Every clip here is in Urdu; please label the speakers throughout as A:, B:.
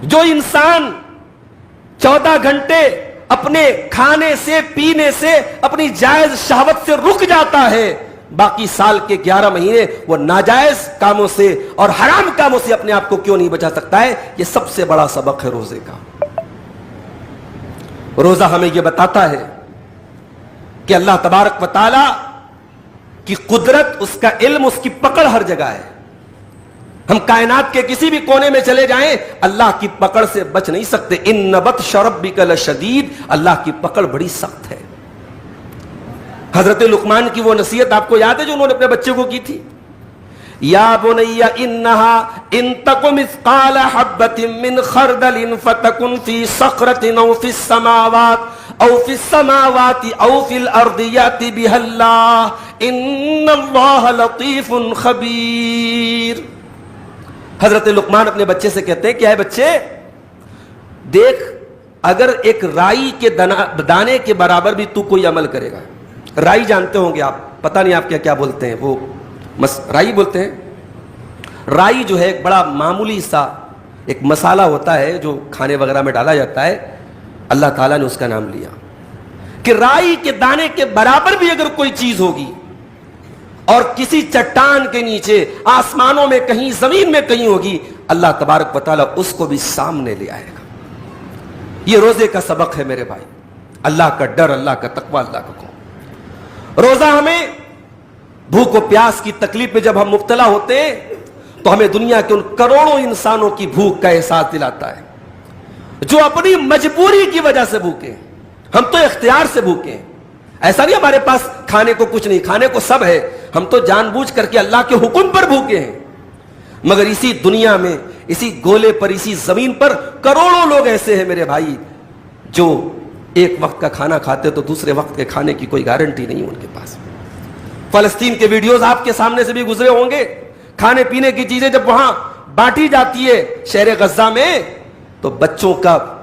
A: جو انسان 14 گھنٹے اپنے کھانے سے پینے سے اپنی جائز شہوت سے رک جاتا ہے، باقی سال کے 11 مہینے وہ ناجائز کاموں سے اور حرام کاموں سے اپنے آپ کو کیوں نہیں بچا سکتا ہے؟ یہ سب سے بڑا سبق ہے روزے کا۔ روزہ ہمیں یہ بتاتا ہے کہ اللہ تبارک و تعالی کی قدرت، اس کا علم، اس کی پکڑ ہر جگہ ہے۔ ہم کائنات کے کسی بھی کونے میں چلے جائیں، اللہ کی پکڑ سے بچ نہیں سکتے۔ ان بطش ربک لشدید، اللہ کی پکڑ بڑی سخت ہے۔ حضرت لقمان کی وہ نصیحت آپ کو یاد ہے جو انہوں نے اپنے بچے کو کی تھی؟ یا بنی انہا ان تک مثقال حبۃ من خردل فتکن فی صخرۃ او فی السماوات او فی السماوات او فی الارض یأت بها اللہ ان اللہ لطیف خبیر۔ حضرت لقمان اپنے بچے سے کہتے ہیں کہ اے بچے دیکھ، اگر ایک رائی کے دانے کے برابر بھی تو کوئی عمل کرے گا، رائی جانتے ہوں گے آپ، پتہ نہیں آپ کیا بولتے ہیں، وہ رائی بولتے ہیں۔ رائی جو ہے ایک بڑا معمولی سا ایک مسالہ ہوتا ہے جو کھانے وغیرہ میں ڈالا جاتا ہے، اللہ تعالیٰ نے اس کا نام لیا کہ رائی کے دانے کے برابر بھی اگر کوئی چیز ہوگی اور کسی چٹان کے نیچے، آسمانوں میں کہیں، زمین میں کہیں ہوگی، اللہ تبارک و تعالیٰ اس کو بھی سامنے لے آئے گا۔ یہ روزے کا سبق ہے میرے بھائی، اللہ کا ڈر، اللہ کا تقوی، اللہ کا خوف۔ روزہ ہمیں بھوک و پیاس کی تکلیف میں جب ہم مبتلا ہوتے ہیں تو ہمیں دنیا کے ان کروڑوں انسانوں کی بھوک کا احساس دلاتا ہے جو اپنی مجبوری کی وجہ سے بھوکے ہیں۔ ہم تو اختیار سے بھوکے ہیں، ایسا نہیں ہمارے پاس کھانے کو کچھ نہیں، کھانے کو سب ہے، ہم تو جان بوجھ کر کے اللہ کے حکم پر بھوکے ہیں۔ مگر اسی دنیا میں، اسی گولے پر، اسی زمین پر کروڑوں لوگ ایسے ہیں میرے بھائی جو ایک وقت کا کھانا کھاتے تو دوسرے وقت کے کھانے کی کوئی گارنٹی نہیں ان کے پاس۔ فلسطین کے ویڈیوز آپ کے سامنے سے بھی گزرے ہوں گے، کھانے پینے کی چیزیں جب وہاں بانٹی جاتی ہے شہر غزہ میں تو بچوں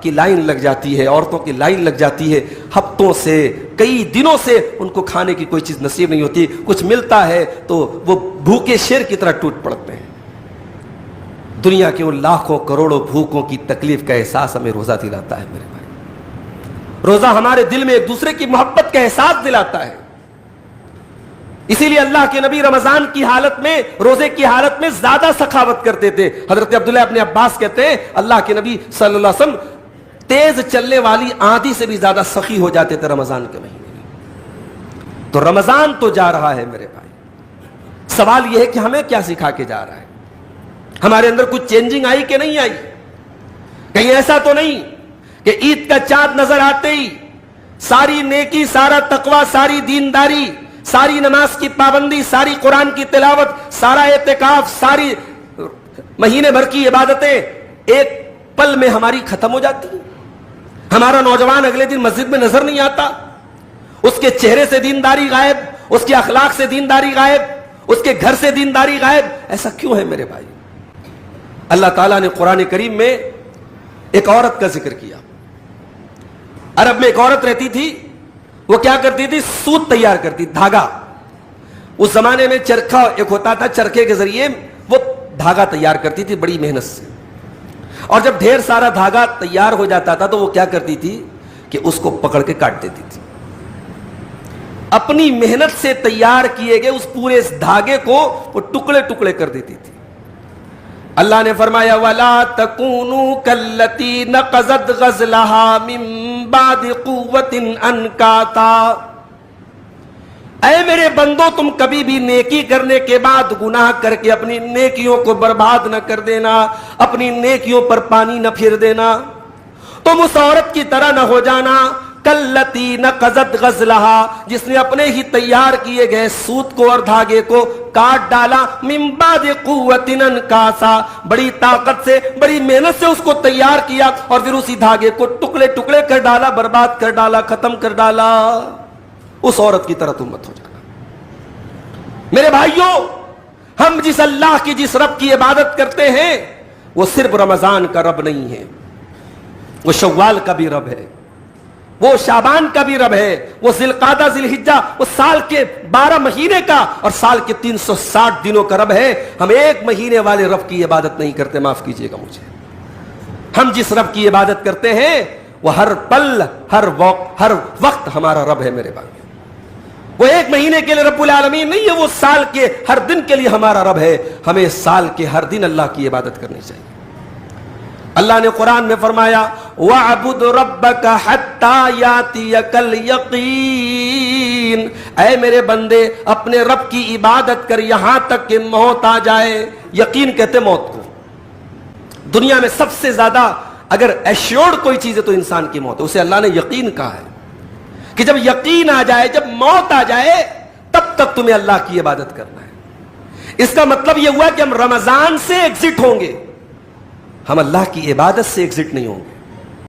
A: کی لائن لگ جاتی ہے، عورتوں کی لائن لگ جاتی ہے، ہفتوں سے، کئی دنوں سے ان کو کھانے کی کوئی چیز نصیب نہیں ہوتی، کچھ ملتا ہے تو وہ بھوکے شیر کی طرح ٹوٹ پڑتے ہیں۔ دنیا کے ان لاکھوں کروڑوں بھوکوں کی تکلیف کا احساس ہمیں روزہ دلاتا ہے میرے بھائی۔ روزہ ہمارے دل میں ایک دوسرے کی محبت کا احساس دلاتا ہے۔ اسی لیے اللہ کے نبی رمضان کی حالت میں، روزے کی حالت میں زیادہ سخاوت کرتے تھے۔ حضرت عبداللہ ابن عباس کہتے ہیں اللہ کے نبی صلی اللہ علیہ وسلم تیز چلنے والی آندھی سے بھی زیادہ سخی ہو جاتے تھے رمضان کے مہینے میں۔ تو رمضان تو جا رہا ہے میرے بھائی، سوال یہ ہے کہ ہمیں کیا سکھا کے جا رہا ہے؟ ہمارے اندر کچھ چینجنگ آئی کہ نہیں آئی؟ کہیں ایسا تو نہیں کہ عید کا چاند نظر آتے ہی ساری نیکی، سارا تقوی، ساری دینداری، ساری نماز کی پابندی، ساری قرآن کی تلاوت، سارا اعتکاف، ساری مہینے بھر کی عبادتیں ایک پل میں ہماری ختم ہو جاتی ہیں؟ ہمارا نوجوان اگلے دن مسجد میں نظر نہیں آتا، اس کے چہرے سے دینداری غائب، اس کے اخلاق سے دینداری غائب، اس کے گھر سے دینداری غائب۔ ایسا کیوں ہے میرے بھائی؟ اللہ تعالیٰ نے قرآن کریم میں ایک عورت کا ذکر کیا۔ عرب میں ایک عورت رہتی تھی، وہ کیا کرتی تھی؟ سوت تیار کرتی، دھاگا۔ اس زمانے میں چرخہ ایک ہوتا تھا، چرخے کے ذریعے وہ دھاگا تیار کرتی تھی بڑی محنت سے، اور جب ڈھیر سارا دھاگا تیار ہو جاتا تھا تو وہ کیا کرتی تھی کہ اس کو پکڑ کے کاٹ دیتی تھی۔ اپنی محنت سے تیار کیے گئے اس پورے دھاگے کو وہ ٹکڑے ٹکڑے کر دیتی تھی۔ اللہ نے فرمایا وَلَا تَكُونُوا كَالَّتِي نَقَضَتْ غَزْلَهَا مِن بَعْدِ قُوَّةٍ أَنْكَاثًا۔ اے میرے بندو، تم کبھی بھی نیکی کرنے کے بعد گناہ کر کے اپنی نیکیوں کو برباد نہ کر دینا، اپنی نیکیوں پر پانی نہ پھر دینا، تم اس عورت کی طرح نہ ہو جانا کلتی نقضت غزلہا، جس نے اپنے ہی تیار کیے گئے سوت کو اور دھاگے کو کاٹ ڈالا، من بعد قوت انکاسا، بڑی طاقت سے، بڑی محنت سے اس کو تیار کیا اور پھر اسی دھاگے کو ٹکڑے ٹکڑے کر ڈالا، برباد کر ڈالا، ختم کر ڈالا۔ اس عورت کی طرح تم مت ہو جانا۔ میرے بھائیوں، ہم جس اللہ کی، جس رب کی عبادت کرتے ہیں وہ صرف رمضان کا رب نہیں ہے، وہ شوال کا بھی رب ہے، وہ شعبان کا بھی رب ہے، وہ ذی القعدہ ذی الحجہ، وہ سال کے 12 مہینے کا اور سال کے 360 دنوں کا رب ہے۔ ہم ایک مہینے والے رب کی عبادت نہیں کرتے، معاف کیجئے گا مجھے۔ ہم جس رب کی عبادت کرتے ہیں وہ ہر پل ہر وقت ہمارا رب ہے میرے بھائی. وہ ایک مہینے کے لیے رب العالمین نہیں ہے, وہ سال کے ہر دن کے لیے ہمارا رب ہے. ہمیں سال کے ہر دن اللہ کی عبادت کرنی چاہیے. اللہ نے قرآن میں فرمایا وَاعْبُدْ رَبَّكَ حَتَّى يَأْتِيَكَ الْيَقِينُ, اے میرے بندے اپنے رب کی عبادت کر یہاں تک کہ موت آ جائے. یقین کہتے موت کو. دنیا میں سب سے زیادہ اگر ایشورڈ کوئی چیز ہے تو انسان کی موت ہے, اسے اللہ نے یقین کہا ہے کہ جب یقین آ جائے, جب موت آ جائے تب تک تمہیں اللہ کی عبادت کرنا ہے. اس کا مطلب یہ ہوا کہ ہم رمضان سے ایگزٹ ہوں گے, ہم اللہ کی عبادت سے ایگزٹ نہیں ہوں گے.